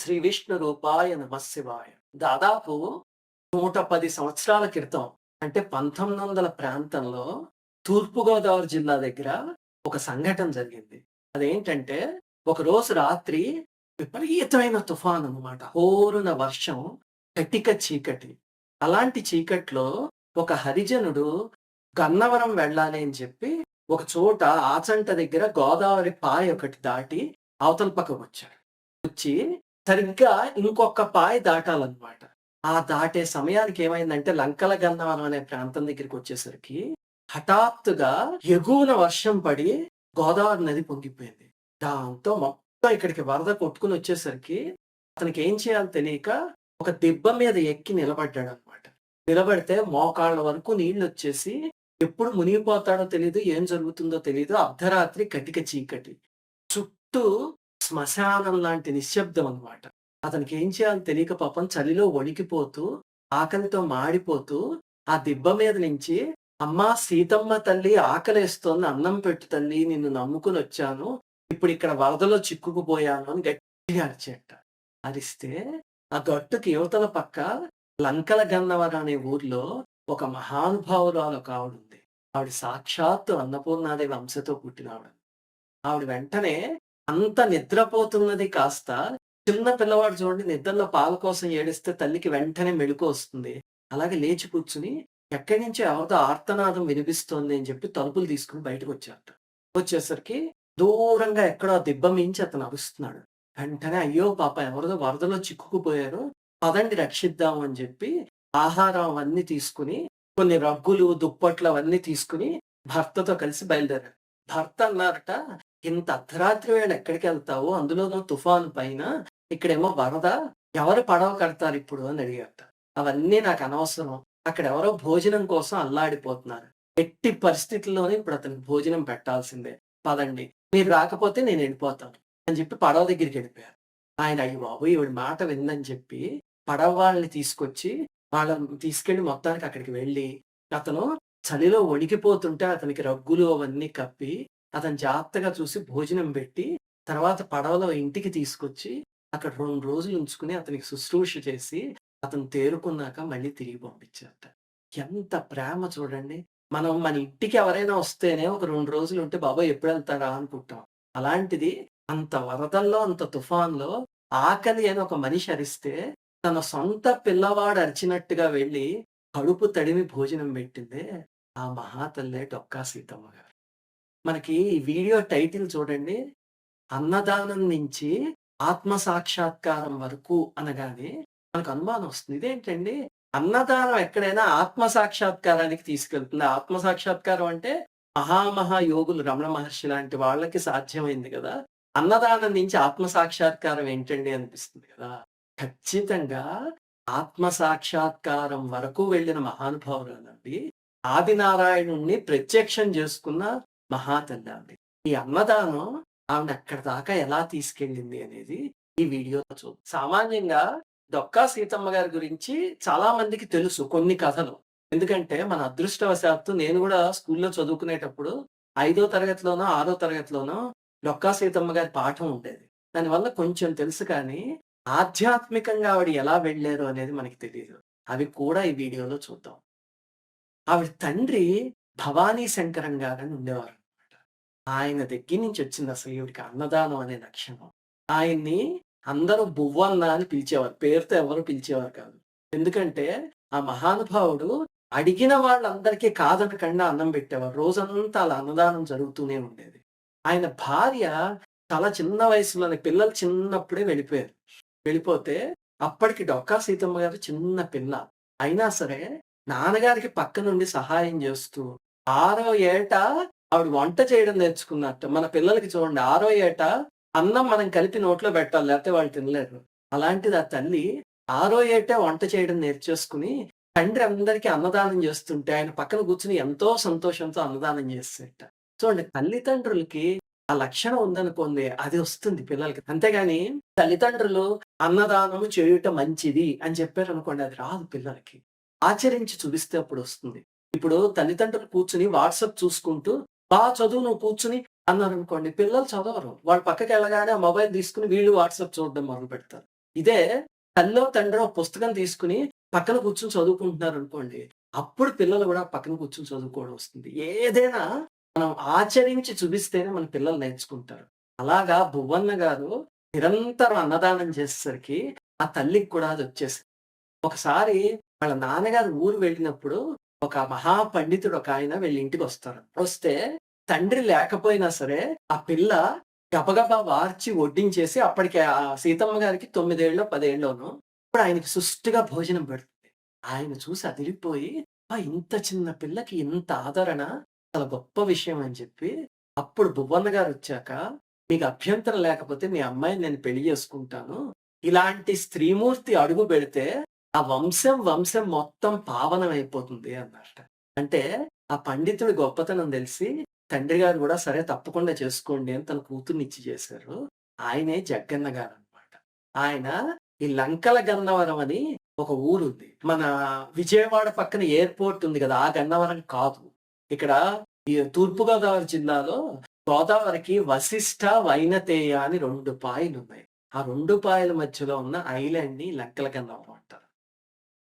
శ్రీ విష్ణు రూపాయ నమఃశివాయ. దాదాపు 110 సంవత్సరాల క్రితం అంటే 1900 ప్రాంతంలో తూర్పుగోదావరి జిల్లా దగ్గర ఒక సంఘటన జరిగింది. అదేంటంటే ఒకరోజు రాత్రి విపరీతమైన తుఫాన్ అన్నమాట. హోరున వర్షం, కటిక చీకటి. అలాంటి చీకట్లో ఒక హరిజనుడు గన్నవరం వెళ్ళాలి అని చెప్పి ఒక చోట ఆచంట దగ్గర గోదావరి పాయ ఒకటి దాటి అవతల పక్కకొచ్చాడు. వచ్చి సరిగ్గా ఇంకొక పాయ దాటాలన్నమాట. ఆ దాటే సమయానికి ఏమైందంటే లంకల గన్నవరం అనే ప్రాంతం దగ్గరికొచ్చేసరికి హఠాత్తుగా ఎగువన వర్షం పడి గోదావరి నది పొంగిపోయింది. దాంతో మొత్తం ఇక్కడికి వరద కొట్టుకొనొచ్చేసరికి అతనికి ఏం చేయాలో తెలియక ఒక దిబ్బ మీద ఎక్కి నిలబడ్డాడన్నమాట. నిలబడితే మోకాళ్ళ వరకు నీళ్లొచ్చేసి ఎప్పుడు మునిగిపోతాడో తెలీదు, ఏం జరుగుతుందో తెలీదు. అర్ధరాత్రి కటిక చీకటి. చుట్టూ శ్మశానం లాంటి నిశ్శబ్దం అన్నమాట. అతనికి ఏం చేయాలో తెలియక పాపం చలిలో వణికిపోతూ, ఆకలితో మాడిపోతూ ఆ దిబ్బ మీద నుంచి "అమ్మా సీతమ్మ తల్లి ఆకలేస్తోంది, అన్నం పెట్టు తల్లి, నిన్ను నమ్ముకొనొచ్చాను. ఇప్పుడిక్కడ వరదలో చిక్కుకుపోయాను" అని గట్టిగా అరిచాడట. అరిస్తే ఆ గట్టుకి యువతల పక్క లంకల గన్నవరం అనే ఊర్లో ఒక మహానుభావురాలు ఒక ఆవిడుంది. ఆవిడ సాక్షాత్తు అన్నపూర్ణాదేవి అంశతో పుట్టినావిడ. ఆవిడ వెంటనే అంత నిద్రపోతున్నది కాస్త చిన్న పిల్లవాడు చూడండి నిద్రలో పాల కోసం ఏడిస్తే తల్లికి వెంటనే మెలుకువ వస్తుంది. అలాగే లేచి కూర్చుని ఎక్కడి నుంచో ఎవరిదో ఆర్తనాదం వినిపిస్తోంది అని చెప్పి తలుపులు తీసుకొని బయటకొచ్చారట. వచ్చేసరికి దూరంగా ఎక్కడో ఆ దిబ్బ మించి అతను అరుస్తున్నాడు. వెంటనే అయ్యో పాపం ఎవరిదో వరదలో చిక్కుకుపోయారు. పదండి రక్షిద్దాం అని చెప్పి ఆహారం అవన్నీ తీసుకొని, కొన్ని రగ్గులు, దుప్పట్లు అవన్నీ తీసుకొని భర్తతో కలిసి బయలుదేరారు. భర్త అన్నారట, "ఇంత అర్ధరాత్రి వేళ ఎక్కడికెళ్తావు? అందులోనూ తుఫాను పైన. ఇక్కడేమో వరద. ఎవరు పడవ కడతారిప్పుడు" అని అడిగారట. "అవన్నీ నాకనవసరం. అక్కడెవరో భోజనం కోసం అల్లాడిపోతున్నారు. ఎట్టి పరిస్థితుల్లోని ఇప్పుడు అతనికి భోజనం పెట్టాల్సిందే. పదండి. మీరు రాకపోతే నేనెళ్ళిపోతాను" అని చెప్పి పడవ దగ్గరికెళ్ళిపోయారు. ఆయన అయ్య బాబోయ్! ఈవిడ మాట విందని చెప్పి పడవ వాళ్ళని తీసుకొచ్చి, వాళ్ళని తీసుకెళ్ళి మొత్తానికి అక్కడికి వెళ్ళి, అతను చలిలో వణికిపోతుంటే అతనికి రగ్గులు అవన్నీ కప్పి, అతను జాగ్రత్తగా చూసి భోజనం పెట్టి, తర్వాత పడవలో ఇంటికి తీసుకొచ్చి, అక్కడ 2 రోజులు ఉంచుకొని అతనికి శుశ్రూష చేసి, అతను తేరుకున్నాక మళ్ళీ తిరిగి పంపించారట. ఎంత ప్రేమ చూడండి. మనం మన ఇంటికి ఎవరైనా వస్తేనే ఒక 2 రోజులుంటే బాబోయ్! ఎప్పుడెళ్తాడా అనుకుంటాం. అలాంటిది అంత వరదల్లో, అంత తుఫాన్‌లో ఆకలి అని ఒక మనిషి అరిస్తే, తన సొంత పిల్లవాడు అరిచినట్టుగా వెళ్లి, కడుపు తడిమి భోజనం పెట్టిందే, ఆ మహాతల్లే డొక్కా సీతమ్మ గారు. మనకి ఈ వీడియో టైటిల్ చూడండి. అన్నదానం నుంచి ఆత్మ సాక్షాత్కారం వరకు అనగానే మనకు అనుమానం వస్తుంది. ఇదేంటండి? అన్నదానం ఎక్కడైనా ఆత్మ సాక్షాత్కారానికి తీసుకెళ్తుంది. ఆత్మ సాక్షాత్కారం అంటే మహా యోగులు రమణ మహర్షి లాంటి వాళ్ళకి సాధ్యమైంది కదా! అన్నదానం నుంచి ఆత్మ సాక్షాత్కారం ఏంటండి అనిపిస్తుంది కదా! ఖచ్చితంగా ఆత్మ సాక్షాత్కారం వరకు వెళ్ళిన మహానుభావురాలండి. ఆదినారాయణుడిని ప్రత్యక్షం చేసుకున్న మహాతల్లి ఆవిడ. ఈ అన్నదానం ఆవిడని అక్కడి దాకా ఎలా తీసుకెళ్ళింది అనేది ఈ వీడియోలో సామాన్యంగా డొక్కా సీతమ్మ గారి గురించి చాలా మందికి తెలుసు కొన్ని కథలు. ఎందుకంటే మన అదృష్టవశాత్తు నేను గూడా స్కూల్‌లో చదువుకునేటప్పుడు 5దో తరగతిలోనో, 6దో తరగతిలోనో డొక్కా సీతమ్మ గారి పాఠం ఉండేది. దానివల్ల కొంచెం తెలుసు కానీ, ఆధ్యాత్మికంగా ఆవిడ ఎలా వెళ్లారు అనేది మనకి తెలీదు. అవి కూడా ఈ వీడియోలో చూద్దాం. ఆవిడ తండ్రి భవానీ శంకరం గారని ఉండేవారనమాట. ఆయన దగ్గర నుంచి వచ్చిందసలు ఈవిడకి అన్నదానం అనే లక్షణం. ఆయన్ని అందరూ బువ్వన్న అని పిలిచేవారు. పేరుతో ఎవరు పిలిచేవారు కాదు. ఎందుకంటే, ఆ మహానుభావుడు అడిగిన వాళ్ళందరికీ కాదనకుండా అన్నం పెట్టేవారు. రోజంతా అలా అన్నదానం జరుగుతూనే ఉండేది. ఆయన భార్య చాలా చిన్న వయసులోనే పిల్లలు చిన్నప్పుడే వెళ్ళిపోయారు. వెళ్ళిపోతే అప్పటికి డొక్కా సీతమ్మ గారు చిన్న పిల్ల. అయినా సరే నాన్నగారికి పక్క నుండి సహాయం చేస్తూ, ఆరో ఏట ఆవిడ వంట చేయడం నేర్చుకున్నట్ట. మన పిల్లలకి చూడండి ఆరో ఏట అన్నం మనం కలిపి నోట్లో పెట్టాలి. లేకపోతే వాళ్ళు తినలేరు. అలాంటిది ఆ తల్లి ఆరో ఏటే వంట చేయడం నేర్చేసుకొని, తండ్రి అందరికీ అన్నదానం చేస్తుంటే ఆయన పక్కన కూర్చొని ఎంతో సంతోషంతో అన్నదానం చేసేట. చూడండి తల్లిదండ్రులకి ఆ లక్షణం ఉందనుకోండి అది వస్తుంది పిల్లలకి. అంతేగాని తల్లిదండ్రులు అన్నదానము చేయుట మంచిది అని చెప్పారనుకోండి అది రాదు పిల్లలకి. ఆచరించి చూపిస్తే అప్పుడొస్తుంది. ఇప్పుడు తల్లిదండ్రులు కూర్చొని వాట్సాప్ చూసుకుంటూ, చదువు నువ్వు కూర్చొని" అన్నారనుకోండి, పిల్లలు చదవరు. వాళ్ళు పక్కకెళ్ళగానే ఆ మొబైల్ తీసుకొని వీళ్ళు వాట్సాప్ చూడడం మొదలుపెడతారు. ఇదే తల్లో, తండ్రో పుస్తకం తీసుకొని పక్కన కూర్చొని చదువుకుంటున్నారనుకోండి, అప్పుడు పిల్లలు గూడా పక్కన కూర్చొని చదువుకోవడం వస్తుంది. ఏదైనా మనం ఆచరించి చూపిస్తేనే మన పిల్లలు నేర్చుకుంటారు. అలాగా బువ్వన్న గారు నిరంతరం అన్నదానం చేసేసరికి ఆ తల్లికి కూడా అదొచ్చేసింది. ఒకసారి వాళ్ళ నాన్నగారు ఊరు వెళ్ళినప్పుడు ఒక మహా పండితుడు ఒకాయన వీళ్ళ ఇంటికొస్తారు. వస్తే తండ్రి లేకపోయినా సరే ఆ పిల్ల గబగబా వార్చి వడ్డించేసి అప్పటికి సీతమ్మ గారికి 9 ఏళ్ళో, 10 ఏళ్ళోనో. ఇప్పుడు ఆయనకి సుష్టుగా భోజనం పెడుతుంది. ఆయన చూసి అదిరిపోయి ఇంత చిన్న పిల్లకి ఇంత ఆదరణ చాలా గొప్ప విషయం అని చెప్పి అప్పుడు బువ్వన్న గారొచ్చాక "మీకు అభ్యంతరం లేకపోతే మీ అమ్మాయిని నేను పెళ్లి చేసుకుంటాను. ఇలాంటి స్త్రీమూర్తి అడుగు పెడితే ఆ వంశం మొత్తం పావనమైపోతుంది" అన్నారట. అంటే ఆ పండితుడి గొప్పతనం తెలిసి తండ్రి గారు గూడా సరే తప్పకుండా చేసుకోండి అని తన కూతుర్నిచ్చి చేశారు. ఆయనే జగ్గన్న గారనమాట. ఆయన ఈ లంకల గన్నవరం అని ఒక ఊరుంది. మన విజయవాడ పక్కన ఎయిర్‌పోర్ట్ ఉంది గదా! ఆ గన్నవరం కాదు. ఇక్కడ ఈ తూర్పుగోదావరి జిల్లాలో గోదావరికి వశిష్ట, వైనతేయ అని 2 పాయలున్నాయి. ఆ 2 పాయల మధ్యలో ఉన్న ఐలాండ్‌ని లంకల గన్నవరం అంటారు.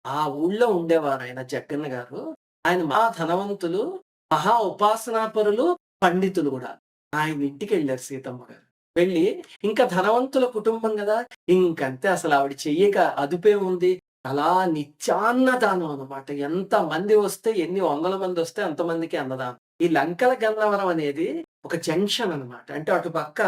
ఆ ఊళ్ళో ఉండేవారాయన జగ్గన్న గారు. ఆయన మహా ధనవంతులు, మహా ఉపాసనాపరులు, పండితులు గూడా. ఆయన ఇంటికెళ్లారు సీతమ్మ గారు. వెళ్లి ఇంకా ధనవంతుల కుటుంబం గదా! ఇంకంతే అసలు ఆవిడ చెయ్యక అదుపేముంది. అలా నిత్యాన్నదానం అన్నమాట. ఎంతమంది వస్తే ఎన్ని వందల మందొస్తే అంతమందికి అన్నదానం. ఈ లంకల గన్నవరం అనేది ఒక జంక్షన్ అన్నమాట. అంటే అటు పక్క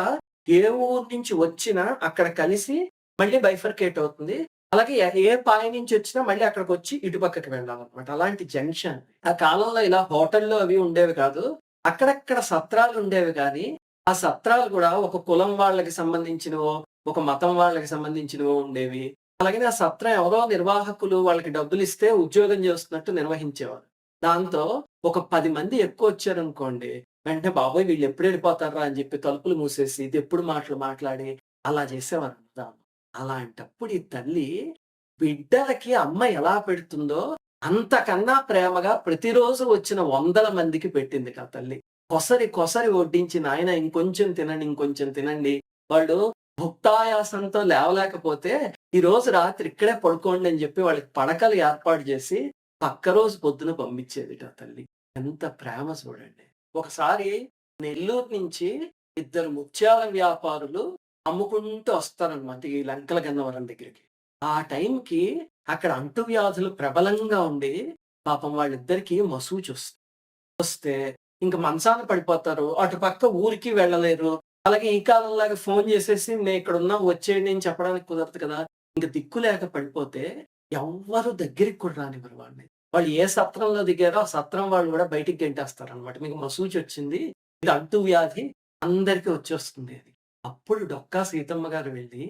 ఏ ఊరు నుంచి వచ్చినా అక్కడ కలిసి మళ్ళీ బైఫర్కేట్ అవుతుంది. అలాగే ఏ పాయ నుంచొచ్చినా మళ్ళీ అక్కడికొచ్చి ఇటు పక్కకి వెళ్ళాలన్నమాట. అలాంటి జంక్షన్. ఆ కాలంలో ఇలా హోటల్‌లు అవి ఉండేవి కాదు. అక్కడక్కడ సత్రాలుండేవి గానీ, ఆ సత్రాలు గూడా ఒక కులం వాళ్ళకి సంబంధించినవో, ఒక మతం వాళ్ళకి సంబంధించినవో ఉండేవి. అలాగని ఆ సత్రం ఎవరో నిర్వాహకులు వాళ్ళకి డబ్బులిస్తే ఉద్యోగం చేస్తున్నట్టు నిర్వహించేవారు. దాంతో ఒక 10 మంది ఎక్కువొచ్చారనుకోండి, వెంటనే బాబోయ్! వీళ్ళెప్పుడెళ్ళిపోతార్రా అని చెప్పి తలుపులు మూసేసి, దెప్పుడు మాటలు మాట్లాడి అలా చేసేవారన్నమాట. అలాంటప్పుడు ఈ తల్లి బిడ్డలకి అమ్మ ఎలా పెడుతుందో, అంతకన్నా ప్రేమగా ప్రతిరోజు వచ్చిన వందల మందికి పెట్టిందిట ఆ తల్లి. కొసరి కొసరి వడ్డించి నాయన ఇంకొంచెం తినండి, ఇంకొంచెం తినండి. వాళ్ళు భుక్తాయాసంతో లేవలేకపోతే, "ఈరోజు రాత్రి ఇక్కడే పడుకోండి" అని చెప్పి వాళ్ళకి పడకలు ఏర్పాటు చేసి, పక్క రోజు పొద్దున పంపించేదిట ఆ తల్లి. ఎంత ప్రేమ చూడండి. ఒకసారి నెల్లూరు నుంచి ఇద్దరు ముత్యాల వ్యాపారులు అమ్ముకుంటూ వస్తారనమాట ఈ లంకల గన్నవరం దగ్గరికి. ఆ టైంకి అక్కడ అంటువ్యాధులు ప్రబలంగా ఉండి, పాపం వాళ్ళిద్దరికీ మసూచొస్తుంది. వస్తే ఇంక మంచాన పడిపోతారు. అటు పక్క ఊరికి వెళ్ళలేరు. అలాగే ఈ కాలంలాగా ఫోను జేసేసి నేనిక్కడున్నా వచ్చేయండి అని చెప్పడానికి కుదరదు కదా! ఇంక దిక్కు లేక పడిపోతే ఎవ్వరు దగ్గరికి కూడా రానివ్వరు వాళ్ళని. వాళ్ళు ఏ సత్రంలో దిగారో ఆ సత్రం వాళ్ళు గూడా బయటికి గెంటేస్తారనమాట. మీకు మసూచొచ్చింది. ఇది అంటువ్యాధి అందరికి వచ్చేస్తుంది అని. అప్పుడు డొక్కా సీతమ్మ గారు వెళ్లి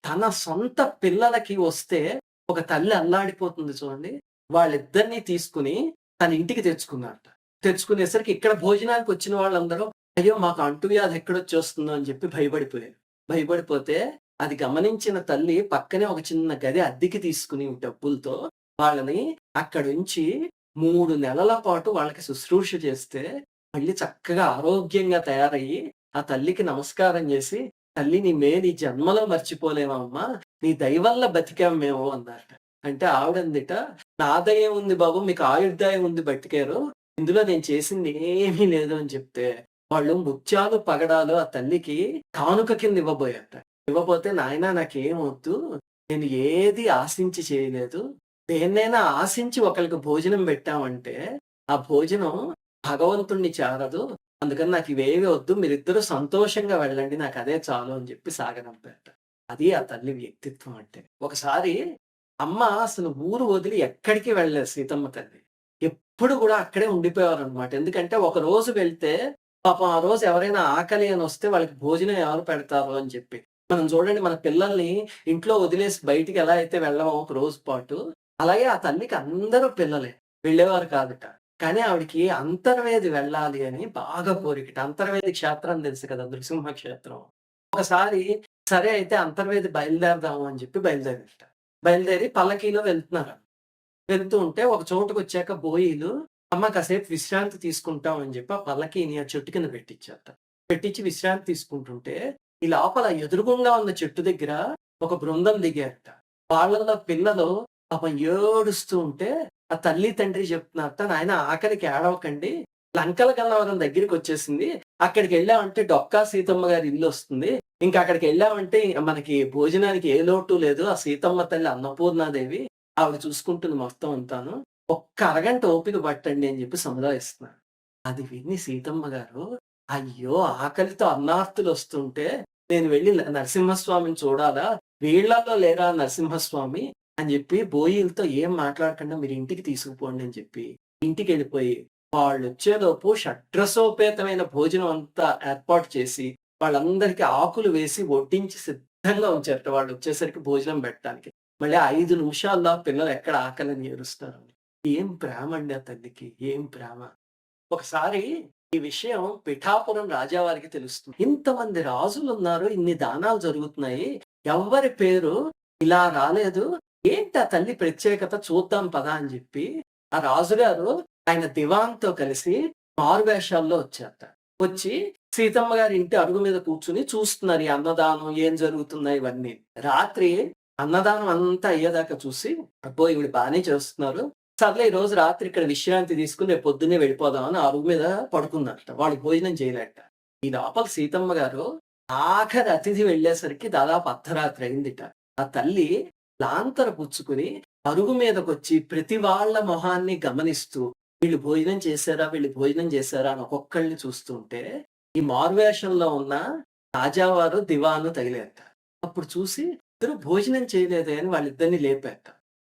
తన సొంత పిల్లలకి వస్తే ఒక తల్లి అల్లాడిపోతుంది చూడండి. వాళ్ళిద్దరిని తీసుకొని తన ఇంటికి తెచ్చుకుందట. తెచ్చుకునేసరికి ఇక్కడ భోజనానికొచ్చిన వాళ్ళందరూ, అయ్యో! మాకు అంటువ్యాధి ఎక్కడొచ్చేస్తుందో అని చెప్పి భయపడిపోయారు. భయపడిపోతే అది గమనించిన తల్లి పక్కనే ఒక చిన్న గది అద్దెకి తీసుకొని డబ్బులతో వాళ్ళని అక్కడుంచి 3 నెలల పాటు వాళ్ళకి శుశ్రూష చేస్తే, మళ్ళీ చక్కగా ఆరోగ్యంగా తయారయ్యి, ఆ తల్లికి నమస్కారం జేసి, "తల్లి నీ మేలు ఈ జన్మలో మర్చిపోలేమమ్మా. నీ దయ వల్ల బతికాం మేము" అన్నారట. అంటే ఆవిడందిట, "నా దయేముంది బాబు మీకు ఆయుర్దాయం ఉంది బతికారు. ఇందులో నేను చేసింది ఏమీ లేదు" అని చెప్తే, వాళ్ళు ముత్యాలు, పగడాలు ఆ తల్లికి కానుక కింద ఇవ్వబోయారట. ఇవ్వబోతే, "నాయనా నాకేం వద్దు. నేను ఏది ఆశించి చేయలేదు. దేన్నైనా ఆశించి ఒకళ్ళకి భోజనం పెట్టామంటే, ఆ భోజనం భగవంతుడిని చేరదు. అందుకని నాకివేవి వద్దు. మీరిద్దరూ సంతోషంగా వెళ్ళండి. నాకదే చాలు" అని చెప్పి సాగనంపారట. అది ఆ తల్లి వ్యక్తిత్వం అంటే. ఒకసారి అమ్మ అసలు ఊరు వదిలి ఎక్కడికి వెళ్ళలేదు సీతమ్మ తల్లి. ఎప్పుడు గూడా అక్కడే ఉండిపోయేవారనమాట. ఎందుకంటే ఒక రోజు వెళ్తే పాపం ఆ రోజు ఎవరైనా ఆకలి అనొస్తే వాళ్ళకి భోజనం ఎవరు పెడతారు అని చెప్పి. మనం చూడండి మన పిల్లల్ని ఇంట్లో వదిలేసి బయటికి ఎలా అయితే వెళ్ళమో ఒక రోజు పాటు, అలాగే ఆ తల్లికి అందరూ పిల్లలే. వెళ్ళేవారు కాదట. కానీ ఆవిడకి అంతర్వేది వెళ్ళాలి అని బాగా కోరికట. అంతర్వేది క్షేత్రం తెలుసు కదా! నృసింహ క్షేత్రం. ఒకసారి సరే అయితే అంతర్వేది బయలుదేరదాము అని చెప్పి బయలుదేరారట. బయలుదేరి పల్లకీలో వెళ్తున్నారు. వెళ్తూ ఉంటే ఒక చోటుకొచ్చాక బోయీలు, "అమ్మ కాసేపు విశ్రాంతి తీసుకుంటాం" అని చెప్పి ఆ పల్లకీని ఆ చెట్టు కింద పెట్టించారట. పెట్టించి విశ్రాంతి తీసుకుంటుంటే, ఈ లోపల ఎదురుగుండా ఉన్న చెట్టు దగ్గర ఒక బృందం దిగారట. వాళ్ళలో పిల్లలు పాపం ఏడుస్తూ ఉంటే, ఆ తల్లి, తండ్రి చెప్తున్నారట, "నాయన ఆకలికి ఏడవకండి. లంకల గన్నవరం దగ్గరికొచ్చేసింది. అక్కడికెళ్ళామంటే డొక్కా సీతమ్మ గారి ఇల్లొస్తుంది. ఇంక అక్కడికెళ్ళామంటే మనకి భోజనానికి ఏ లోటు లేదు. ఆ సీతమ్మ తల్లి అన్నపూర్ణాదేవి. ఆవిడ చూసుకుంటుంది మొత్తం అంతాను. ఒక్క అరగంట ఓపిక పట్టండి" అని చెప్పి సముదాయిస్తున్నారు. అది విని సీతమ్మ గారు, అయ్యో! ఆకలితో అన్నార్తులొస్తుంటే నేను వెళ్లి నరసింహస్వామిని చూడాలా? వీళ్ళలో లేరా నరసింహస్వామి? అని జెప్పి బోయీలతో ఏం మాట్లాడకుండా మీరు ఇంటికి తీసుకుపోండి అని చెప్పి, ఇంటికెళ్ళిపోయి వాళ్ళొచ్చేలోపు షడ్రసోపేతమైన భోజనం అంతా ఏర్పాటు చేసి, వాళ్ళందరికీ ఆకులు వేసి వడ్డించి సిద్ధంగా ఉంచారట వాళ్ళొచ్చేసరికి భోజనం పెట్టడానికి. మళ్ళీ 5 నిమిషాల్లో ఆ పిల్లలు ఎక్కడ ఆకలని ఏరుస్తారు. ఏం ప్రేమండి ఆ తల్లికి. ఏం ప్రేమ. ఒకసారి ఈ విషయం పిఠాపురం రాజావారికి తెలుస్తుంది. ఇంతమంది రాజులున్నారు, ఇన్ని దానాలు జరుగుతున్నాయి. ఎవ్వరి పేరు ఇలా రాలేదు. ఏంటి ఆ తల్లి ప్రత్యేకత చూద్దాం పదా అని చెప్పి, ఆ రాజుగారు ఆయన దివాన్‌తో కలిసి మారువేషాల్లో వచ్చారట. వచ్చి సీతమ్మ గారి ఇంటి అరుగు మీద కూర్చొని చూస్తున్నారు ఈ అన్నదానం ఏం జరుగుతున్నాయి ఇవన్నీ. రాత్రి అన్నదానం అంతా అయ్యేదాకా చూసి, అబ్బో! ఈవిడ బానే చేస్తున్నారు. సర్లే ఈరోజు రాత్రి ఇక్కడ విశ్రాంతి తీసుకొని రేపు పొద్దున్నే వెళ్ళిపోదాం అని అరుగు మీద పడుకున్నారట. వాళ్ళు భోజనం చేయలేట. ఈ లోపల సీతమ్మ గారు ఆఖరి అతిథి వెళ్ళేసరికి దాదాపు అర్ధరాత్రి అయిందిట. ఆ తల్లి లాంతర పుచ్చుకుని అరుగు మీదకొచ్చి ప్రతి వాళ్ళ మొహాన్ని గమనిస్తూ వీళ్ళు భోజనం చేశారా? వీళ్ళు భోజనం చేశారా? అని ఒక్కొక్కళ్ళని చూస్తుంటే ఈ మారువేషంలో ఉన్న రాజావారు, దివాను తగిలారట. అప్పుడు చూసి ఇద్దరు భోజనం చేయలేదే అని వాళ్ళిద్దరిని లేపారట.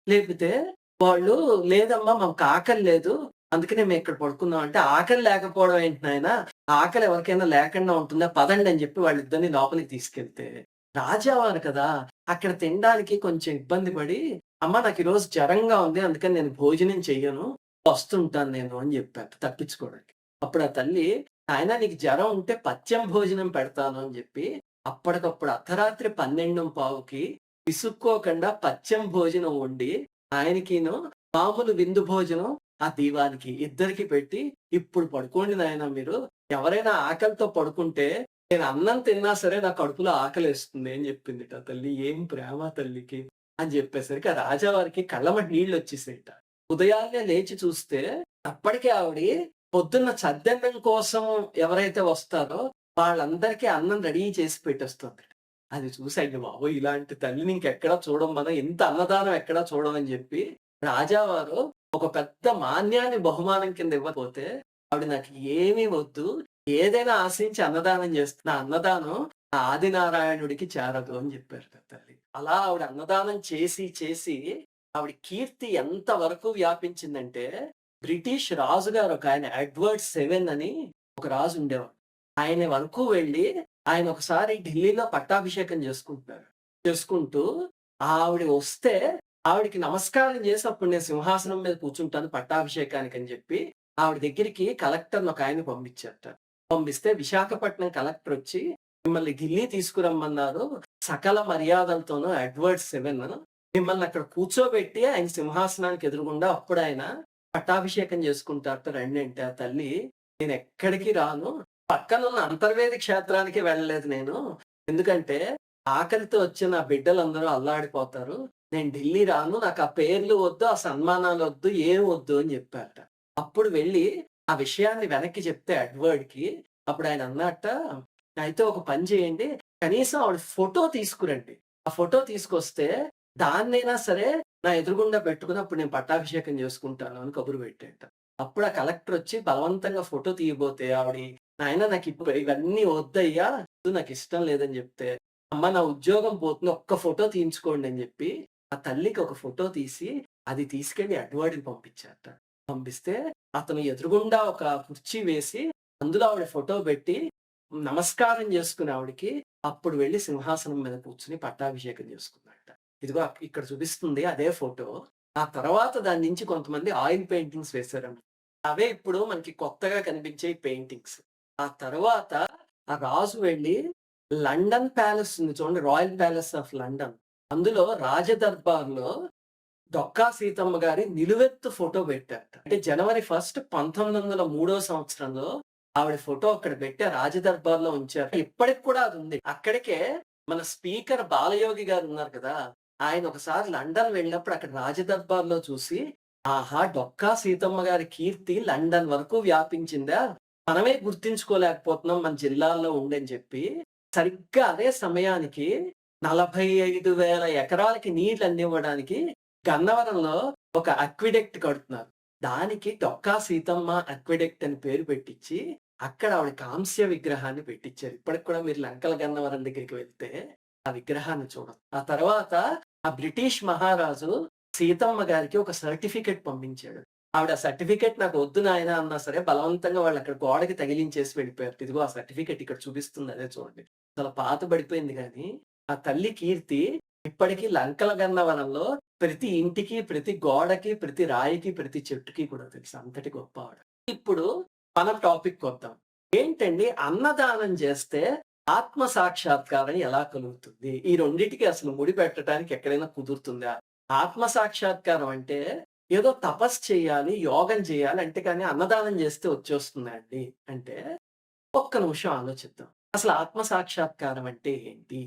లేపితే వాళ్ళు లేదమ్మా మాకు ఆకలి లేదు. అందుకనే మేము ఇక్కడ పడుకున్నాం అంటే, ఆకలి లేకపోవడం ఏంటి నాయనా? ఆకలి ఎవరికైనా లేకుండా ఉంటుందా? పదండి అని చెప్పి వాళ్ళిద్దరిని లోపలికి తీసుకెళ్తే, రాజావారు కదా! అక్కడ తినడానికి కొంచెం ఇబ్బంది పడి, అమ్మ నాకు ఈరోజు జ్వరంగా ఉంది. అందుకని నేను భోజనం చెయ్యను. వస్తుంటాను నేను అని చెప్పారట తప్పించుకోవడానికి. అప్పుడు ఆ తల్లి, నాయనా నీకు జ్వరం ఉంటే పథ్యం భోజనం పెడతాను అని చెప్పి, అప్పటికప్పుడు అర్ధరాత్రి 12:15కి విసుక్కోకుండా పథ్యం భోజనం వండి ఆయనకిను మామూలు విందు భోజనం ఆ దీవానికి ఇద్దరికి పెట్టి, "ఇప్పుడు పడుకోండి నాయనా మీరు. ఎవరైనా ఆకలితో పడుకుంటే, నేను అన్నం తిన్నా సరే నా కడుపులో ఆకలేస్తుంది" అని చెప్పిందిట తల్లి. ఏం ప్రేమ తల్లికి అని చెప్పేసరికి ఆ రాజావారికి కళ్ళమ్మట నీళ్లొచ్చేసాయిట. ఉదయాన్నే లేచి చూస్తే అప్పటికే ఆవిడి పొద్దున్న చద్దన్నం కోసం ఎవరైతే వస్తారో వాళ్ళందరికీ అన్నం రెడీ చేసి పెట్టేస్తోంది. అది చూసి అయ్య బాబోయ్! ఇలాంటి తల్లిని ఇంకెక్కడా చూడం మనం. ఇంత అన్నదానం ఎక్కడా చూడమని జెప్పి, రాజావారు ఒక పెద్ద మాన్యాన్ని బహుమానం కింద ఇవ్వకపోతే, ఆవిడ నాకు ఏమీ వద్దు. ఏదైనా ఆశించి అన్నదానం చేస్తున్నా. అన్నదానం ఆ ఆదినారాయణుడికి చేరదు అని చెప్పారట తల్లి. అలా ఆవిడ అన్నదానం చేసి, చేసి ఆవిడ కీర్తి ఎంత వరకు వ్యాపించిందంటే, బ్రిటిష్ రాజుగారు ఒకాయన ఎడ్వర్డ్ సెవెన్ అని ఒక రాజు ఉండేవాడు. ఆయన వరకు వెళ్లి ఆయన ఒకసారి ఢిల్లీలో పట్టాభిషేకం చేసుకుంటున్నారు. చేసుకుంటూ ఆవిడ వస్తే ఆవిడకి నమస్కారం చేసి అప్పుడు నేను సింహాసనం మీద కూర్చుంటాను పట్టాభిషేకానికి అని చెప్పి ఆవిడ దగ్గరికి కలెక్టర్‌ని ఒకాయన్ని పంపించారట. పంపిస్తే విశాఖపట్నం కలెక్టర్ వచ్చి మిమ్మల్ని ఢిల్లీ తీసుకురమ్మన్నారు. సకల మర్యాదలతోను ఎడ్వర్డ్ సెవెన్ మిమ్మల్ని అక్కడ కూర్చోబెట్టి ఆయన సింహాసనానికి ఎదురుగుండా అప్పుడాయన పట్టాభిషేకం చేసుకుంటారట రండి అంటే ఆ తల్లి నేనెక్కడికి రాను. పక్కనున్న అంతర్వేది క్షేత్రానికి వెళ్ళలేదు నేను. ఎందుకంటే ఆకలితో వచ్చిన నా బిడ్డలందరూ అల్లాడిపోతారు. నేను ఢిల్లీ రాను. నాకు ఆ పేర్లు వద్దు, ఆ సన్మానాలొద్దు, ఏం వద్దు అని చెప్పారట. అప్పుడు వెళ్లి ఆ విషయాన్ని వెనక్కి చెప్తే ఎడ్వర్డ్‌కి అప్పుడాయన అన్నట్ట, అయితే ఒక పని చేయండి. కనీసం ఆవిడ ఫోటో తీసుకురండి. ఆ ఫోటో తీసుకొస్తే దాన్నైనా సరే నా ఎదురుగుండా పెట్టుకొని అప్పుడు నేను పట్టాభిషేకం చేసుకుంటాను అని కబురు పెట్టాడట. అప్పుడు ఆ కలెక్టర్ వచ్చి బలవంతంగా ఫోటో తీయబోతే ఆవిడ నాయనా నాకిప్పుడు ఇవన్నీ వద్దయ్యా! నాకిష్టం లేదని జెప్తే, అమ్మ నా ఉద్యోగం పోతుంది. ఒక్క ఫోటో తీయించుకోండి అని జెప్పి, ఆ తల్లికి ఒక ఫోటో తీసి, అది తీసుకెళ్ళి ఎడ్వర్డ్‌కి పంపించారట. పంపిస్తే అతను ఎదురుగుండా ఒక కుర్చీ వేసి, అందులో ఆవిడ ఫోటో బెట్టి, నమస్కారం జేసుకుని ఆవిడకి, అప్పుడు వెళ్లి సింహాసనం మీద కూర్చొని పట్టాభిషేకం జేసుకున్నాడట. ఇదిగో ఇక్కడ చూపిస్తుంది అదే ఫోటో. ఆ తర్వాత దాని నుంచి కొంతమంది ఆయిల్ పెయింటింగ్స్ వేశారన్నమాట. అవే ఇప్పుడు మనకి కొత్తగా కనిపించే పెయింటింగ్స్. ఆ తర్వాత ఆ రాజు వెళ్లి లండన్ ప్యాలెస్ ఉంది చూడండి. Royal palace of London. అందులో రాజదర్బార్‌లో డొక్కా సీతమ్మ గారి నిలువెత్తు ఫోటో పెట్టారట. అంటే జనవరి 1 1903 సంవత్సరంలో ఆవిడ ఫోటో అక్కడ పెట్టి ఆ రాజదర్బార్‌లో ఉంచారు. ఇప్పటికి కూడా అది ఉంది. అక్కడికే మన స్పీకర్ బాలయోగి గారు ఉన్నారు కదా! ఆయన ఒకసారి లండన్ వెళ్ళినప్పుడు అక్కడ రాజదర్బార్‌లో చూసి, ఆహా! డొక్కా సీతమ్మ గారి కీర్తి లండన్ వరకు వ్యాపించిందా? మనమే గుర్తించుకోలేకపోతున్నాం మన జిల్లాల్లో ఉండి అని చెప్పి, సరిగ్గా అదే సమయానికి 45,000 ఎకరాలకి నీళ్లు అందివ్వడానికి గన్నవరంలో ఒక అక్విడక్ట్ కడుతున్నారు. దానికి డొక్కా సీతమ్మ అక్విడక్ట్ అని పేరు పెట్టించి, అక్కడ ఆవిడ కాంస్య విగ్రహాన్ని పెట్టించారు. ఇప్పటికి కూడా మీరు లంకల గన్నవరం దగ్గరికి వెళ్తే ఆ విగ్రహాన్ని చూడొచ్చు. ఆ తర్వాత ఆ బ్రిటిష్ మహారాజు సీతమ్మ గారికి ఒక సర్టిఫికేట్ పంపించాడు. ఆవిడ ఆ సర్టిఫికేట్ నాకు వద్దు నాయనా అన్నా సరే బలవంతంగా వాళ్ళు అక్కడ గోడకి తగిలించేసి వెళ్ళిపోయారు. ఇదిగో ఆ సర్టిఫికేట్ ఇక్కడ చూపిస్తుంది అదే చూడండి. చాలా పాత పడిపోయింది గానీ, ఆ తల్లి కీర్తి ఇప్పటికీ లంకల గన్నవరంలో ప్రతి ఇంటికి, ప్రతి గోడకి, ప్రతి రాయికి, ప్రతి చెట్టుకి కూడా తెలుసు. అంతటి గొప్ప ఆవిడ. ఇప్పుడు మనం టాపిక్‌కొద్దాం. ఏంటండి అన్నదానం చేస్తే ఆత్మ సాక్షాత్కారం ఎలా కలుగుతుంది? ఈ రెండిటికి అసలు ముడిపెట్టడానికి ఎక్కడైనా కుదురుతుందా? ఆత్మ సాక్షాత్కారం అంటే ఏదో తపస్సు చేయాలి, యోగం చేయాలి అంటే కానీ అన్నదానం చేస్తే వచ్చేస్తుందా అండి? అంటే ఒక్క నిమిషం ఆలోచిద్దాం. అసలు ఆత్మ సాక్షాత్కారం అంటే ఏంటి?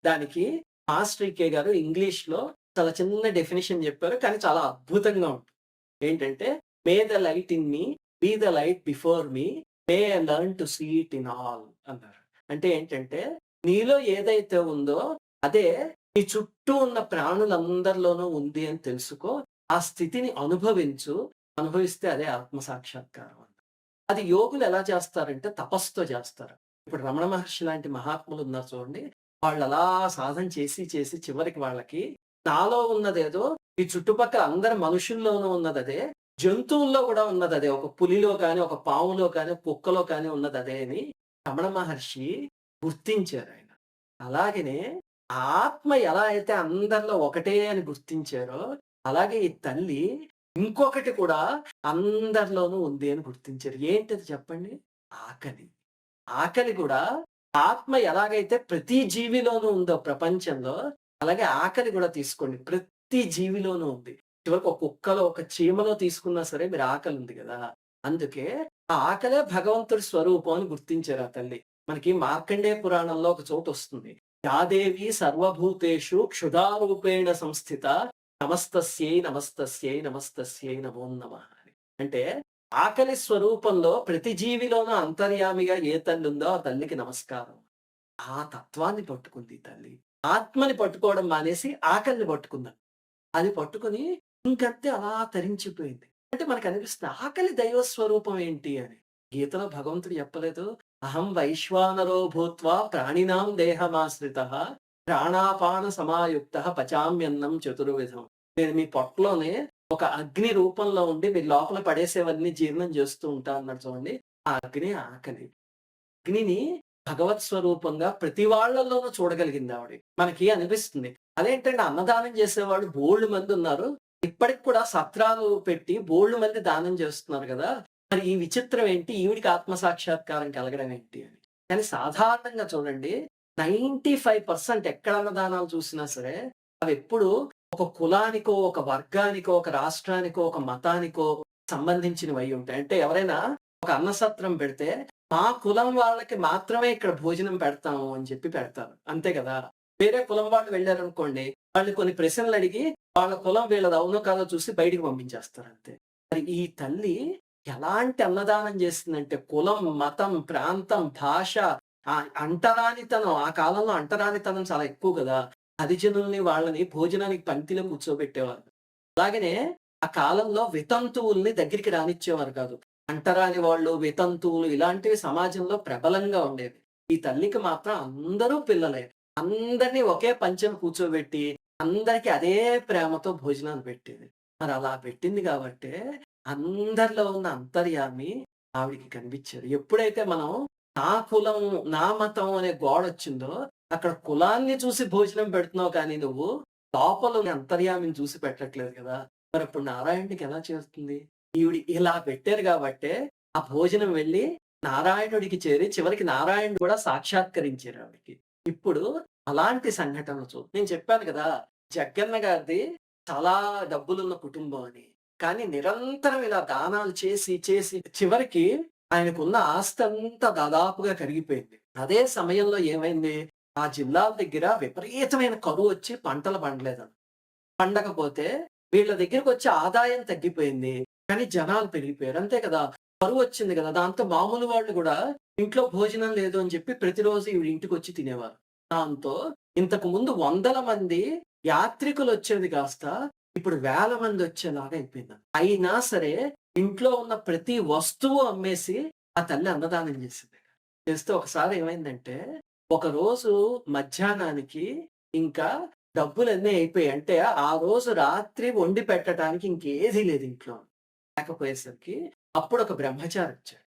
దానికి మాస్టర్ ఈకే గారు ఇంగ్లీష్‌లో చాలా చిన్న డెఫినిషన్ చెప్పారు. కానీ చాలా అద్భుతంగా ఉంటుంది. ఏంటంటే, may the light in me, be the light before me, may I learn to see it in all అన్నారు. అంటే ఏంటంటే, నీలో ఏదైతే ఉందో అదే నీ చుట్టూ ఉన్న ప్రాణులందరిలోనూ ఉంది అని తెలుసుకో. ఆ స్థితిని అనుభవించు. అనుభవిస్తే అదే ఆత్మ సాక్షాత్కారం. అది యోగులు ఎలా చేస్తారంటే తపస్సుతో చేస్తారు. ఇప్పుడు రమణ మహర్షి లాంటి మహాత్ములు ఉన్నారు చూడండి. వాళ్ళలా సాధన చేసి, చేసి చివరికి వాళ్ళకి నాలో ఉన్నదేదో ఈ చుట్టుపక్కల అందరి మనుషుల్లోనూ ఉన్నదదే. జంతువుల్లో కూడా ఉన్నదదే. ఒక పులిలో కానీ, ఒక పాములో కానీ, కుక్కలో కానీ ఉన్నదదే అని రమణ మహర్షి గుర్తించారాయన. అలాగనే ఆత్మ ఎలా అయితే అందరిలో ఒకటే అని గుర్తించారో, అలాగే ఈ తల్లి ఇంకొకటి కూడా అందరిలోనూ ఉంది అని గుర్తించారు. ఏంటది చెప్పండి? ఆకలి. ఆకలి గూడా ఆత్మ ఎలాగైతే ప్రతి జీవిలోనూ ఉందో ప్రపంచంలో, అలాగే ఆకలి గూడా తీసుకోండి. ప్రతి జీవిలోనూ ఉంది. చివరికి ఒక కుక్కలో, ఒక చీమలో తీసుకున్నా సరే మీరు ఆకలి ఉంది గదా! అందుకే ఆ ఆకలే భగవంతుడి స్వరూపం అని గుర్తించారు ఆ తల్లి. మనకి మార్కండేయ పురాణంలో ఒక చోటొస్తుంది. యాదేవి సర్వభూతేషు క్షుధారూపేణ సంస్థిత నమస్తస్యై, నమస్తస్యై, నమస్తస్యై నమో నమః అని. అంటే ఆకలి స్వరూపంలో ప్రతి జీవిలోనూ అంతర్యామిగా ఏ తల్లి ఉందో ఆ తల్లికి నమస్కారం. ఆ తత్వాన్ని పట్టుకుంది ఈ తల్లి. ఆత్మని పట్టుకోవడం మానేసి ఆకలిని పట్టుకుందాం. అది పట్టుకొని ఇంకంతే అలా తరించిపోయింది. అంటే మనకనిపిస్తుంది ఆకలి దైవ స్వరూపం ఏంటి అని. గీతలో భగవంతుడు చెప్పలేదు. అహం వైశ్వానరో భూత్వా ప్రాణినాం దేహమాశ్రితః ప్రాణాపాన సమాయుక్తః పచామ్యన్నం చతుర్విధం. నేను మీ పొట్టలోనే ఒక అగ్ని రూపంలో ఉండి మీరు లోపల పడేసేవన్నీ జీర్ణం చేస్తూ ఉంటా అన్నాడు చూడండి. ఆ అగ్ని ఆకలి. అగ్నిని భగవత్ స్వరూపంగా ప్రతి వాళ్ళలోనూ చూడగలిగింది ఆవిడ. మనకి అనిపిస్తుంది. అదేంటండి అన్నదానం చేసేవాళ్ళు బోలెడు మంది ఉన్నారు. ఇప్పటికి కూడా సత్రాలు పెట్టి బోలెడు మంది దానం చేస్తున్నారు గదా! మరి ఈ విచిత్రం ఏంటి? ఈవిడికి ఆత్మ సాక్షాత్కారం కలగడం ఏంటి అని. కానీ సాధారణంగా చూడండి 95% ఎక్కడ అన్నదానాలు చూసినా సరే అవెప్పుడు ఒక కులానికో, ఒక వర్గానికో, ఒక రాష్ట్రానికో, ఒక మతానికో సంబంధించినవై ఉంటాయి. అంటే ఎవరైనా ఒక అన్నసత్రం పెడితే మా కులం వాళ్ళకి మాత్రమే ఇక్కడ భోజనం పెడతాము అని చెప్పి పెడతారు. అంతే కదా! వేరే కులం వాళ్ళు వెళ్లారనుకోండి, వాళ్ళు కొన్ని ప్రశ్నలడిగి వాళ్ళ కులం వీళ్ళది అవునో కాదో చూసి బయటికి పంపించేస్తారు అంతే. మరి ఈ తల్లి ఎలాంటి అన్నదానం చేసిందంటే కులం, మతం, ప్రాంతం, భాష అంటరానితనం ఆ కాలంలో అంటరానితనం చాలా ఎక్కువ గదా! హరిజనుల్ని వాళ్ళని భోజనానికి పంక్తిలో కూర్చోబెట్టేవారు. అలాగనే ఆ కాలంలో వితంతువుల్ని దగ్గరికి రానిచ్చేవారు కాదు. అంటరాని వాళ్ళు, వితంతువులు ఇలాంటివి సమాజంలో ప్రబలంగా ఉండేవి. ఈ తల్లికి మాత్రం అందరూ పిల్లలే. అందరిని ఒకే పంచెన కూర్చోబెట్టి, అందరికి అదే ప్రేమతో భోజనాలు పెట్టేది. మరి అలా పెట్టింది గాబట్టే, అందరిలో ఉన్న అంతర్యామి ఆవిడకి కనిపిచ్చారు. ఎప్పుడైతే మనం నా కులం, నా మతం అనే గోడొచ్చిందో, అక్కడ కులాన్ని చూసి భోజనం పెడుతున్నావు కానీ నువ్వు, లోపల ఉన్న అంతర్యామిని చూసి పెట్టట్లేదు గదా! మరప్పుడు నారాయణుడికి ఎలా చేరుతుంది? ఈవిడ ఇలా పెట్టారు గాబట్టే, ఆ భోజనం వెళ్లి నారాయణుడికి చేరి, చివరికి నారాయణుడు కూడా సాక్షాత్కరించారు ఆవిడకి. ఇప్పుడు అలాంటి సంఘటనలు నేను చెప్పాను గదా! జగ్గన్న గారిది చాలా డబ్బులున్న కుటుంబం అని. కానీ నిరంతరం ఇలా దానాలు చేసి, చేసి చివరికి ఆయనకున్న ఆస్తంతా దాదాపుగా కరిగిపోయింది. అదే సమయంలో ఏమైంది? ఆ జిల్లాల దగ్గర విపరీతమైన కరువొచ్చి పంటలు పండలేదంట. పండకపోతే వీళ్ళ దగ్గరకొచ్చే ఆదాయం తగ్గిపోయింది. కానీ జనాలు పెరిగిపోయారు. అంతే కదా! కరువొచ్చింది గదా! దాంతో మామూలు వాళ్ళు గూడా ఇంట్లో భోజనం లేదు అని చెప్పి ప్రతిరోజు ఈవిడ ఇంటికొచ్చి తినేవారు. దాంతో ఇంతకు ముందు వందల మంది యాత్రికులొచ్చేది కాస్త ఇప్పుడు వేల మందొచ్చేలాగా అయిపోయిందంట. అయినా సరే ఇంట్లో ఉన్న ప్రతి వస్తువు అమ్మేసి ఆ తల్లి అన్నదానం చేసింది. చేస్తే ఒకసారి ఏమైందంటే, ఒకరోజు మధ్యాహ్నానికి ఇంకా డబ్బులన్నీ అయిపోయాయి. అంటే ఆ రోజు రాత్రి వండి పెట్టడానికి ఇంకేదీ లేదు ఇంట్లో. లేకపోయేసరికి అప్పుడొక బ్రహ్మచారి వచ్చాడు.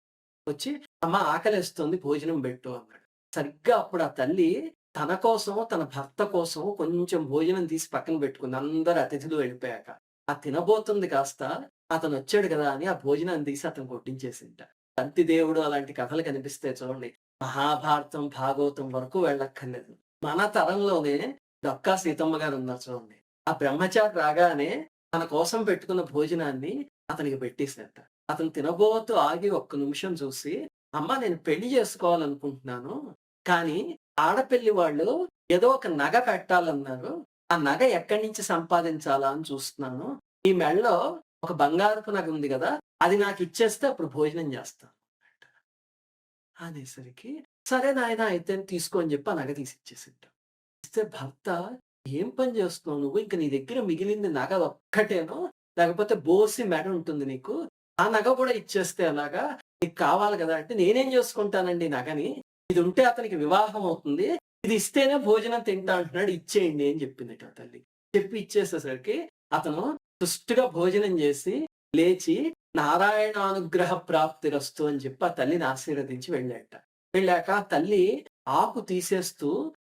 వచ్చి "అమ్మ ఆకలేస్తుంది భోజనం పెట్టు" అన్నాడు. సరిగ్గా అప్పుడు ఆ తల్లి తన కోసం, తన భర్త కోసం కొంచెం భోజనం తీసి పక్కన పెట్టుకుంది. అందరు అతిథులు వెళ్ళిపోయాక. ఆ తినబోతుంది కాస్త అతనొచ్చాడు గదా! అని ఆ భోజనాన్ని తీసి అతనికి వడ్డించేసిందట. తంతి దేవుడు అలాంటి కథలు కనిపిస్తాయి చూడండి. మహాభారతం, భాగవతం వరకు వెళ్ళక్కర్లేదు. మన తరంలోనే డొక్కా సీతమ్మ గారు ఉన్నారు చూడండి. ఆ బ్రహ్మచారి రాగానే తన కోసం పెట్టుకున్న భోజనాన్ని అతనికి పెట్టేసారట. అతను తినబోతూ ఆగి ఒక్క నిమిషం చూసి, "అమ్మ నేను పెళ్లి చేసుకోవాలనుకుంటున్నాను. కానీ ఆడపెళ్లి వాళ్ళు ఏదో ఒక నగ పెట్టాలన్నారు. ఆ నగ ఎక్కడి నుంచి సంపాదించాలా అని చూస్తున్నాను. ఈ మెడలో ఒక బంగారపు నగ ఉంది గదా! అది నాకిచ్చేస్తే అప్పుడు భోజనం చేస్తాను" అనేసరికి, "సరే నాయనా అయితే తీసుకో" అని చెప్పి ఆ నగ తీసిచ్చేసింట. ఇస్తే భర్త, "ఏం పని చేస్తున్నావు నువ్వు? ఇంక నీ దగ్గర మిగిలింది నగ ఒక్కటేను? లేకపోతే బోసి మెడ ఉంటుంది నీకు. ఆ నగ కూడా ఇచ్చేస్తే ఎలాగా? నీకు కావాలి గదా!" అంటే, "నేనేం చేసుకుంటానండి ఈ నగని? ఇది ఉంటే అతనికి వివాహం అవుతుంది. ఇది ఇస్తేనే భోజనం తింటా అంటున్నాడు. ఇచ్చేయండి" అని చెప్పిందట ఆ తల్లి. చెప్పి ఇచ్చేసేసరికి అతను సుష్టుగా భోజనం చేసి లేచి నారాయణానుగ్రహ ప్రాప్తిరస్తు అని చెప్పి ఆ తల్లిని ఆశీర్వదించి వెళ్ళాడట. వెళ్ళాక ఆ తల్లి ఆకు తీసేస్తూ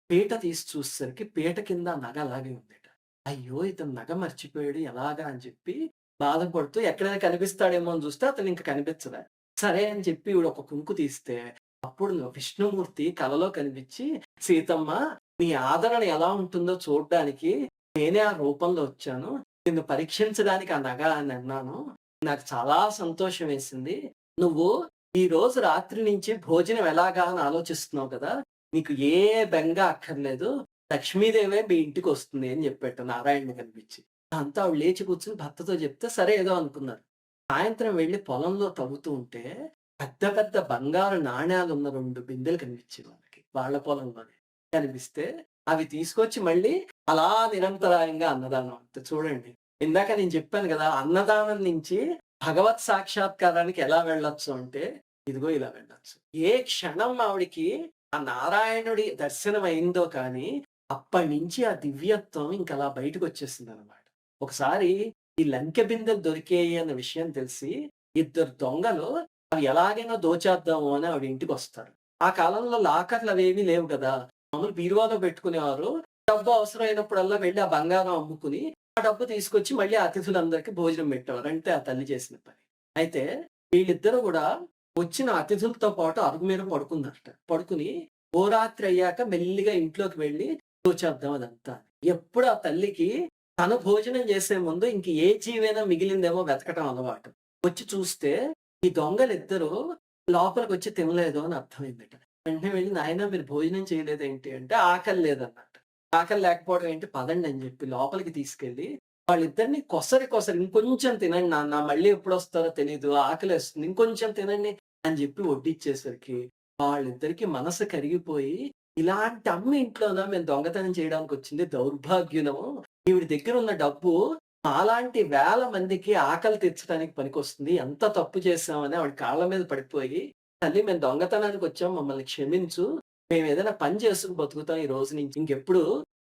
పీట తీసి చూసేసరికి పీట కింద ఆ నగ అలాగే ఉందట. అయ్యో! ఇతను నగ మర్చిపోయాడు ఎలాగా అని చెప్పి బాధపడుతూ ఎక్కడైనా కనిపిస్తాడేమో అని చూస్తే అతను ఇంక కనిపించలే. సరే అని చెప్పి ఈవిడ ఒక కుంకు తీస్తే అప్పుడు విష్ణుమూర్తి కలలో కనిపించి, "సీతమ్మ నీ ఆదరణ ఎలా ఉంటుందో చూడ్డానికి నేనే ఆ రూపంలో వచ్చాను. నిన్ను పరీక్షించడానికి ఆ నగ అని అన్నాను. నాకు చాలా సంతోషం వేసింది. నువ్వు ఈరోజు రాత్రి నుంచి భోజనం ఎలాగా అని ఆలోచిస్తున్నావు కదా! నీకు ఏ బెంగ అక్కర్లేదు. లక్ష్మీదేవే మీ ఇంటికొస్తుంది" అని చెప్పాట నారాయణుడు కనిపించి. దాంతో ఆవిడ లేచి కూర్చొని భర్తతో చెప్తే సరే ఏదో అనుకున్నారు. సాయంత్రం వెళ్లి పొలంలో తవ్వుతూ ఉంటే పెద్ద పెద్ద బంగారు నాణేలున్న 2 బిందెలు కనిపించాయి వాళ్ళకి. వాళ్ళ పొలంలోనే. కనిపిస్తే అవి తీసుకొచ్చి మళ్ళీ అలా నిరంతరాయంగా అన్నదానం. చూడండి. ఇందాక నేను చెప్పాను గదా! అన్నదానం నుంచి భగవత్ సాక్షాత్కారానికి ఎలా వెళ్ళొచ్చు అంటే, ఇదిగో ఇలా వెళ్ళొచ్చు. ఏ క్షణం ఆవిడకి ఆ నారాయణుడి దర్శనం అయిందో కానీ, అప్పటినుంచి ఆ దివ్యత్వం ఇంకలా బయటకొచ్చేసిందనమాట. ఒకసారి ఈ లంకె బిందెలు దొరికాయి అన్న విషయం తెలిసి, ఇద్దరు దొంగలు అవి ఎలాగైనా దోచేద్దాము అని ఆవిడ ఇంటికొస్తారు. ఆ కాలంలో లాకర్‌లవేమీ లేవు గదా! మామూలు బీరువాలో పెట్టుకునేవారు. డబ్బు అవసరమైనప్పుడల్లా వెళ్లి ఆ బంగారం అమ్ముకుని, ఆ డబ్బు తీసుకొచ్చి మళ్ళీ అతిథులందరికి భోజనం పెట్టేవారు. అంటే ఆ తల్లి చేసిన పని. అయితే వీళ్ళిద్దరూ గూడా వచ్చిన అతిథులతో పాటు అరుగు మీద పడుకున్నారట. పడుకుని ఓ రాత్రి అయ్యాక మెల్లిగా ఇంట్లోకి వెళ్లి దోచేద్దాం అదంతా. ఎప్పుడు ఆ తల్లికి తను భోజనం చేసే ముందు ఇంక ఏ జీవైనా మిగిలిందేమో వెతకటం అలవాటు. వచ్చి చూస్తే ఈ దొంగలిద్దరూ లోపలికొచ్చి తినలేదు అని అర్థమైందట. వెంటనే వెళ్లి, "నాయనా మీరు భోజనం చేయలేదేంటి?" అంటే, "ఆకలి లేదన్నట్టు." ఆకలి లేకపోవడం ఏంటి పదండి అని చెప్పి లోపలికి తీసుకెళ్ళి వాళ్ళిద్దరిని కొసరి కొసరి "ఇంకొంచెం తినండి నాన్న మళ్ళీ ఎప్పుడొస్తారో తెలీదు. ఆకలేస్తుంది. ఇంకొంచెం తినండి" అని చెప్పి వడ్డిచ్చేసరికి వాళ్ళిద్దరికీ మనసు కరిగిపోయి, "ఇలాంటి అమ్మ ఇంట్లోనా మేము దొంగతనం చేయడానికొచ్చింది దౌర్భాగ్యులము. ఈవిడ దగ్గరున్న డబ్బు మాలాంటి వేల మందికి ఆకలి తీర్చడానికి పనికొస్తుంది. ఎంత తప్పు చేశామని" ఆవిడ కాళ్ళ మీద పడిపోయి, "తల్లి మేము దొంగతనానికొచ్చాం మమ్మల్ని క్షమించు. మేమేదైనా పని చేసుకొని బతుకుతాం ఈ రోజు నుంచి. ఇంకెప్పుడు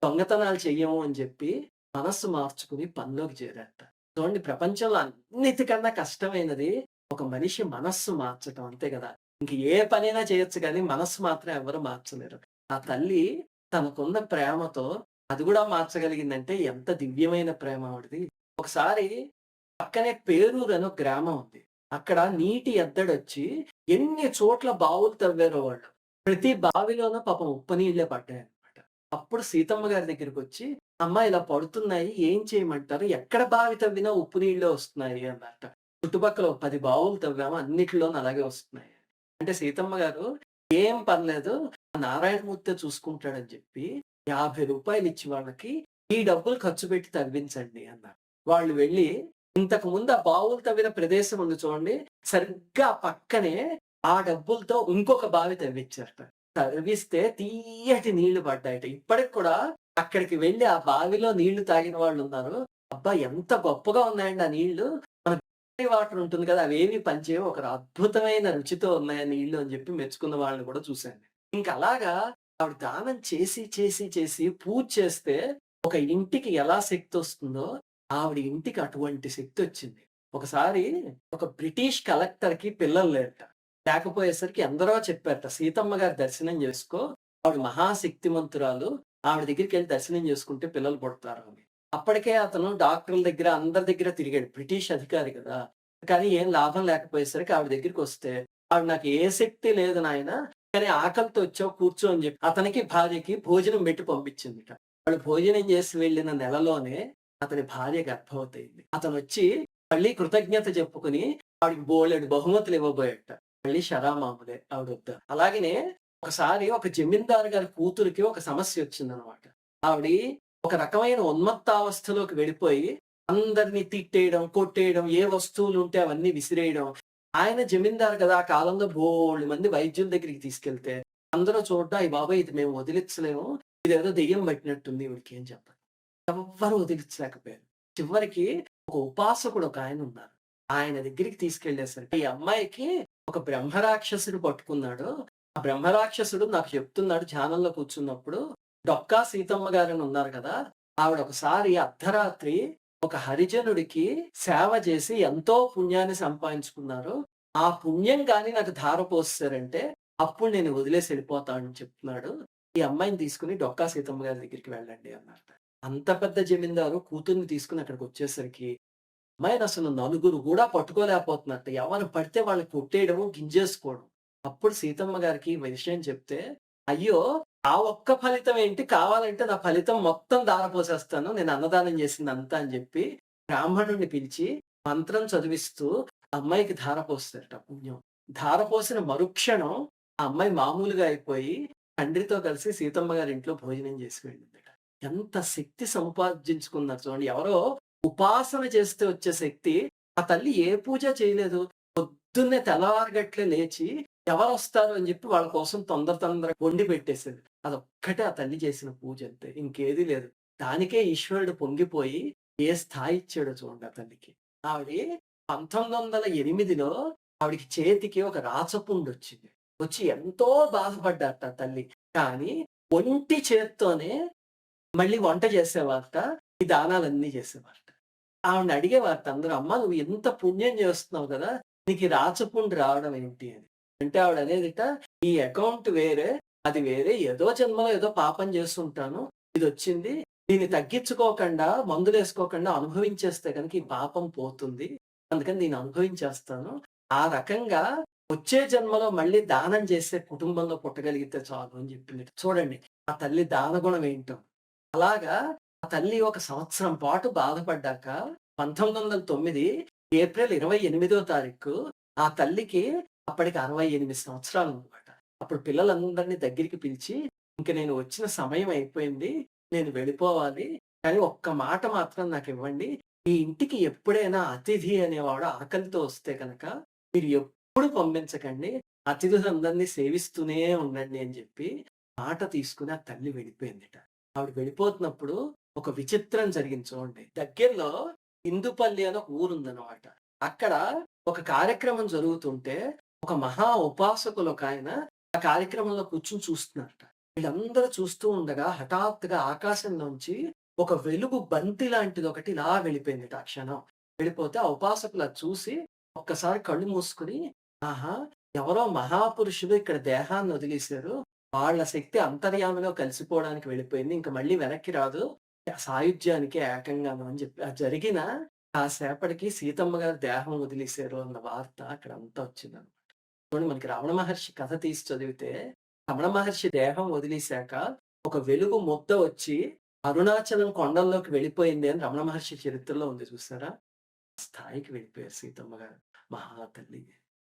దొంగతనాలు చెయ్యము" అని చెప్పి మనస్సు మార్చుకుని పనిలోకి చేరారట. చూడండి ప్రపంచంలో అన్నిటికన్నా కష్టమైనది ఒక మనిషి మనస్సు మార్చటం అంతే గదా! ఇంక ఏ పనైనా చేయొచ్చు గానీ మనస్సు మాత్రం ఎవరు మార్చలేరు. ఆ తల్లి తనకున్న ప్రేమతో అది గూడా మార్చగలిగిందంటే ఎంత దివ్యమైన ప్రేమ ఆవిడది. ఒకసారి పక్కనే పేరూరు అని ఒక గ్రామం ఉంది. అక్కడ నీటి ఎద్దడొచ్చి ఎన్ని చోట్ల బావులు తవ్వారో వాళ్ళు. ప్రతి బావిలోనూ పాపం ఉప్పు నీళ్ళే పడ్డాయన్నమాట. అప్పుడు సీతమ్మ గారి దగ్గరికొచ్చి, "అమ్మ ఇలా పడుతున్నాయి ఏం చేయమంటారు? ఎక్కడ బావి తవ్వినా ఉప్పు నీళ్ళే వస్తున్నాయి" అన్నట్ట. "చుట్టుపక్కల ఒక 10 బావులు తవ్వాము అన్నిటిలోనూ అలాగే వస్తున్నాయి." అంటే సీతమ్మ గారు, "ఏం పర్లేదు నారాయణమూర్తే చూసుకుంటాడని చెప్పి రూ. 50 ఇచ్చి వాళ్ళకి ఈ డబ్బులు ఖర్చు పెట్టి తవ్వించండి అన్నారు. వాళ్ళు వెళ్లి ఇంతకుముందు ఆ బావులు తవ్విన ప్రదేశం ఉంది చూడండి. సరిగ్గా ఆ పక్కనే ఆ డబ్బులతో ఇంకొక బావి తవ్వించారట. తవ్విస్తే తియ్యటి నీళ్లు పడ్డాయట. ఇప్పటికి కూడా అక్కడికి వెళ్లి ఆ బావిలో నీళ్లు తాగిన వాళ్ళున్నారు. అబ్బా! ఎంత గొప్పగా ఉన్నాయండి ఆ నీళ్లు. మన వాటర్ ఉంటుంది కదా! అవేమి పనిచేయవు. ఒక అద్భుతమైన రుచితో ఉన్నాయి ఆ నీళ్లు అని చెప్పి మెచ్చుకున్న వాళ్ళని కూడా చూశాను. ఇంక అలాగా ఆవిడ దానం చేసి, చేసి, చేసి పూజ చేస్తే ఒక ఇంటికి ఎలా శక్తొస్తుందో ఆవిడ ఇంటికి అటువంటి శక్తొచ్చింది. ఒకసారి ఒక బ్రిటిష్ కలెక్టర్‌కి పిల్లలు లేరట. లేకపోయేసరికి ఎందరో చెప్పారట, "సీతమ్మ గారి దర్శనం చేసుకో. ఆవిడ మహాశక్తిమంతురాలు. ఆవిడ దగ్గరికెళ్లి దర్శనం చేసుకుంటే పిల్లలు పుడతారు" అని. అప్పటికే అతను డాక్టర్ల దగ్గర, అందరి దగ్గర తిరిగాడు. బ్రిటిష్ అధికారి కదా! కానీ ఏం లాభం లేకపోయేసరికి ఆవిడ దగ్గరికొస్తే, ఆవిడ "నాకు ఏ శక్తి లేదు నాయనా. కానీ ఆకలితో వచ్చావు కూర్చో" అని చెప్పి అతనికి, భార్యకి భోజనం పెట్టి పంపించిందిట. వాళ్ళు భోజనం చేసి వెళ్ళిన నెలలోనే అతని భార్య గర్భవతి అయింది. అతనొచ్చి మళ్ళీ కృతజ్ఞత చెప్పుకొని ఆవిడకి బోలెడు బహుమతులు ఇవ్వబోయేట. మళ్ళీ షరామామూలే ఆవిడొద్దు. అలాగనే ఒకసారి ఒక జమీందారు గారి కూతురికి ఒక సమస్యొచ్చిందనమాట. ఆవిడి ఒక రకమైన ఉన్మత్తావస్థలోకి వెళ్ళిపోయి అందరిని తిట్టేయడం, కొట్టేయడం, ఏ వస్తువులుంటే అవన్నీ విసిరేయడం. ఆయన జమీందారు కదా! ఆ కాలంలో బోలెడు మంది వైద్యుల దగ్గరికి తీసుకెళ్తే అందరూ చూడ్డం, "అయ్య బాబోయ్! ఇది మేము వదిలిచ్చలేము. ఇదేదో దెయ్యం పట్టినట్టుంది ఈవిడికి" అని చెప్పారు. ఎవ్వరు వదిలిచ్చలేకపోయారు. చివరికి ఒక ఉపాసకుడు ఒకాయనున్నారు. ఆయన దగ్గరికి తీసుకెళ్ళేసరికి, "ఈ అమ్మాయికి ఒక బ్రహ్మరాక్షసుడు పట్టుకున్నాడు. ఆ బ్రహ్మరాక్షసుడు నాకు చెప్తున్నాడు ధ్యానంలో కూర్చున్నప్పుడు, డొక్కా సీతమ్మ గారని ఉన్నారు కదా! ఆవిడ ఒకసారి అర్ధరాత్రి ఒక హరిజనుడికి సేవ చేసి ఎంతో పుణ్యాన్ని సంపాదించుకున్నారు. ఆ పుణ్యం గాని నాకు ధార పోసేసారంటే, అప్పుడు నేను వదిలేసి వెళ్ళిపోతానని చెప్తున్నాడు. ఈ అమ్మాయిని తీసుకొని డొక్కా సీతమ్మ గారి దగ్గరికి వెళ్ళండి" అన్నారట. అంత పెద్ద జమీందారు కూతుర్ని తీసుకొని అక్కడికొచ్చేసరికి, అమ్మాయినసలు నలుగురు గూడా పట్టుకోలేకపోతున్నట్ట. ఎవరు పడితే వాళ్ళని కొట్టేయడము, గింజేసుకోవడం. అప్పుడు సీతమ్మ గారికి ఈ విషయం చెప్తే, "అయ్యో! ఆ ఒక్క ఫలితం ఏంటి? కావాలంటే నా ఫలితం మొత్తం ధారపోసేస్తాను. నేను అన్నదానం చేసిందంతా" అని చెప్పి బ్రాహ్మణుడిని పిలిచి మంత్రం చదివిస్తూ ఆ అమ్మాయికి ధార పోస్తారట పుణ్యం. ధార పోసిన మరుక్షణం ఆ అమ్మాయి మామూలుగా అయిపోయి తండ్రితో కలిసి సీతమ్మ గారి ఇంట్లో భోజనం చేసి వెళ్ళిందట. ఎంత శక్తి సంపాదించుకున్నారు చూడండి. ఎవరో ఉపాసన చేస్తే వచ్చే శక్తి, ఆ తల్లి ఏ పూజ చేయలేదు. పొద్దున్నే తెల్లవారగట్లే లేచి ఎవరొస్తారు అని చెప్పి వాళ్ళ కోసం తొందర తొందరగా వండి పెట్టేసేది. అదొక్కటే ఆ తల్లి చేసిన పూజ అంతే. ఇంకేది లేదు. దానికే ఈశ్వరుడు పొంగిపోయి ఏ స్థాయి ఇచ్చాడో చూడండి ఆ తల్లికి. ఆవిడ 1908లో ఆవిడకి చేతికి ఒక రాచపుండొచ్చింది. వచ్చి ఎంతో బాధపడ్డారట ఆ తల్లి. కానీ ఒంటి చేత్తోనే మళ్ళీ వంట చేసేవారట. ఈ దానాలన్నీ చేసేవారట. ఆవిడని అడిగేవారట అందరూ, "అమ్మా నువ్వు ఇంత పుణ్యం చేస్తున్నావు కదా! నీకు ఈ రాచపుండు రావడం ఏంటి" అని. అంటే ఆవిడ అనేదిట, "ఈ అకౌంట్ వేరే, అది వేరే. ఏదో జన్మలో ఏదో పాపం చేసుంటాను. ఇదొచ్చింది. దీన్ని తగ్గించుకోకుండా, మందులేసుకోకుండా అనుభవించేస్తే గనక ఈ పాపం పోతుంది. అందుకని దీన్ని అనుభవించేస్తాను. ఆ రకంగా వచ్చే జన్మలో మళ్ళీ దానం చేసే కుటుంబంలో పుట్టగలిగితే చాలు" అని చెప్పిందిట. చూడండి ఆ తల్లి దాన గుణం ఏంటో. అలాగా ఆ తల్లి ఒక సంవత్సరం పాటు బాధపడ్డాక 1909 ఏప్రిల్ 28వ తారీఖు ఆ తల్లికి అప్పటికి 68 సంవత్సరాలనమాట. అప్పుడు పిల్లలందరిని దగ్గరికి పిలిచి, "ఇంక నేను వచ్చిన సమయం అయిపోయింది. నేను వెళ్ళిపోవాలి. కానీ ఒక్క మాట మాత్రం నాకివ్వండి. ఈ ఇంటికి ఎప్పుడైనా అతిథి అనేవాడు ఆకలితో వస్తే గనక మీరు ఎప్పుడు పంపించకండి. అతిథులందరినీ సేవిస్తూనే ఉండండి" అని చెప్పి మాట తీసుకొని ఆ తల్లి వెళ్ళిపోయిందిట. ఆవిడ వెళ్ళిపోతున్నప్పుడు ఒక విచిత్రం జరిగింది చూడండి. దగ్గరలో ఇందుపల్లి అని ఒక ఊరుందనమాట. అక్కడ ఒక కార్యక్రమం జరుగుతుంటే ఒక మహా ఉపాసకులు ఒకాయన ఆ కార్యక్రమంలో కూర్చొని చూస్తున్నారట. వీళ్ళందరూ చూస్తూ ఉండగా హఠాత్తుగా ఆకాశంలోంచి ఒక వెలుగు బంతి లాంటిదొకటి ఇలా వెళ్ళిపోయిందిట ఆ క్షణం. వెళ్ళిపోతే ఆ ఉపాసకులు అది చూసి ఒక్కసారి కళ్ళు మూసుకొని, ఆహా! ఎవరో మహాపురుషులు ఇక్కడ దేహాన్ని వదిలేసారు. వాళ్ళ శక్తి అంతర్యామిలో కలిసిపోవడానికి వెళ్ళిపోయింది. ఇంక మళ్ళీ వెనక్కి రాదు. సాయుధ్యానికి ఏకంగాను అని చెప్పి, ఆ జరిగిన కాసేపటికి సీతమ్మ గారి దేహం వదిలేసారు అన్న వార్త అక్కడంతా వచ్చిందనమాట. చూడండి మనకి రమణ మహర్షి కథ తీసి చదివితే, రమణ మహర్షి దేహం వదిలేసాక ఒక వెలుగు ముద్ద వచ్చి అరుణాచలం కొండల్లోకి వెళ్ళిపోయింది అని రమణ మహర్షి చరిత్రలో ఉంది చూసారా? ఆ స్థాయికి వెళ్ళిపోయారు సీతమ్మ గారు. మహాతల్లి.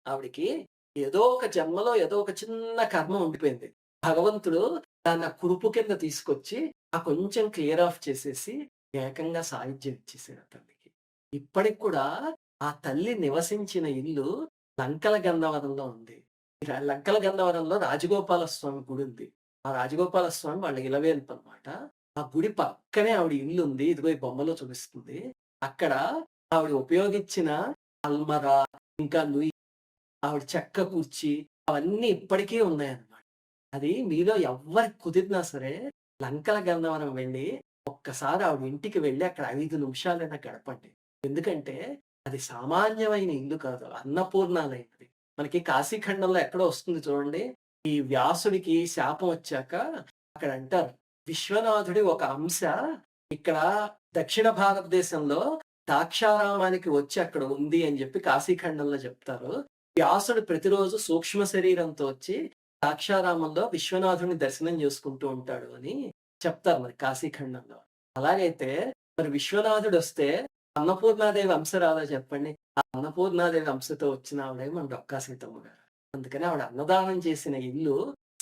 ఆవిడకి ఏదో ఒక జన్మలో ఏదో ఒక చిన్న కర్మ ఉండిపోయింది. భగవంతుడు దాన్ని ఆ కురుపు కింద తీసుకొచ్చి ఆ కొంచెం క్లియర్ ఆఫ్ చేసేసి ఏకంగా సాయుధ్యం ఇచ్చేసాడు ఆ తల్లికి. ఇప్పటికి కూడా ఆ తల్లి నివసించిన ఇల్లు లంకల గన్నవరంలో ఉంది. లంకల గన్నవరంలో రాజగోపాల స్వామి గుడి ఉంది. ఆ రాజగోపాల స్వామి వాళ్ళ ఇలవేల్పు అన్నమాట. ఆ గుడి పక్కనే ఆవిడ ఇల్లు ఉంది. ఇదిగో ఈ బొమ్మలో చూపిస్తుంది. అక్కడ ఆవిడ ఉపయోగించిన అల్మరా, ఇంకా ఆవిడ చెక్క కుర్చీ అవన్నీ ఇప్పటికీ ఉన్నాయన్నమాట. అది మీలో ఎవ్వరికి కుదిరినా సరే లంకల గన్నవరం వెళ్ళి ఒక్కసారి ఆవిడ ఇంటికి వెళ్ళి అక్కడ 5 నిమిషాలైనా గడపండి. ఎందుకంటే అది సామాన్యమైన ఇల్లు కాదు. అన్నపూర్ణాలైనది. మనకి కాశీఖండంలో ఎక్కడో వస్తుంది చూడండి. ఈ వ్యాసుడికి శాపం వచ్చాక అక్కడ అంటారు. విశ్వనాథుడి ఒక అంశ ఇక్కడ దక్షిణ భారతదేశంలో ద్రాక్షారామానికి వచ్చి అక్కడ ఉంది అని చెప్పి కాశీఖండంలో చెప్తారు. వ్యాసుడు ప్రతిరోజు సూక్ష్మ శరీరంతో వచ్చి ద్రాక్షారామంలో విశ్వనాథుడిని దర్శనం చేసుకుంటూ ఉంటాడు అని చెప్తారు మరి కాశీఖండంలో. అలాగైతే మరి విశ్వనాథుడు వస్తే అన్నపూర్ణాదేవి అంశ రాదా చెప్పండి? ఆ అన్నపూర్ణాదేవి అంశతో వచ్చిన ఆవిడే మన డొక్కా సీతమ్మ గారు. అందుకని ఆవిడ అన్నదానం చేసిన ఇల్లు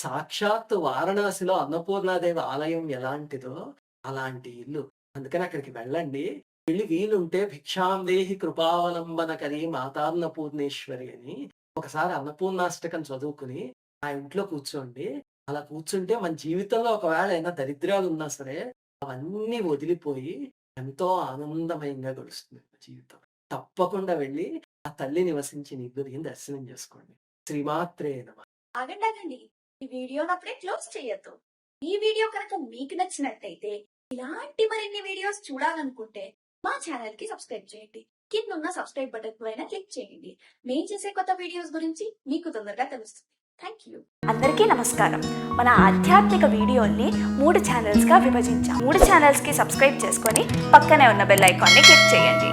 సాక్షాత్తు వారణాసిలో అన్నపూర్ణాదేవి ఆలయం ఎలాంటిదో అలాంటి ఇల్లు. అందుకని అక్కడికి వెళ్ళండి. వెళ్ళి వీలుంటే భిక్షాందేహి కృపావలంబనకరి మాతాన్నపూర్ణేశ్వరి అని ఒకసారి అన్నపూర్ణాష్టకం చదువుకుని ఆ ఇంట్లో కూర్చోండి. అలా కూర్చుంటే మన జీవితంలో ఒకవేళ ఏమైనా దరిద్రాలు ఉన్నా సరే అవన్నీ వదిలిపోయి ఎంతో ఆనందమయంగా గడుస్తుంది మన జీవితం. తప్పకుండా వెళ్ళి ఆ తల్లి నివసించిన ఇల్లుని దర్శనం చేసుకోండి. శ్రీమాత్రే నమః. ఆగండి ఆగండి, ఈ వీడియోని అప్పుడే క్లోజ్ చేయొద్దు. ఈ వీడియో కనుక మీకు నచ్చినట్టయితే ఇలాంటి మరిన్ని వీడియోస్ చూడాలనుకుంటే మా ఛానల్ కి సబ్స్క్రైబ్ చేయండి. కింద ఉన్న సబ్స్క్రైబ్ బటన్ పైన క్లిక్ చేయండి. మేము చేసే కొత్త వీడియోస్ గురించి మీకు తొందరగా తెలుస్తుంది. Thank you. అందరికీ నమస్కారం. మన ఆధ్యాత్మిక వీడియోల్ని 3 ఛానల్స్గా విభజించాం. 3 ఛానల్స్కి సబ్స్క్రైబ్ చేసుకొని పక్కనే ఉన్న బెల్ ఐకాన్ని క్లిక్ చేయండి.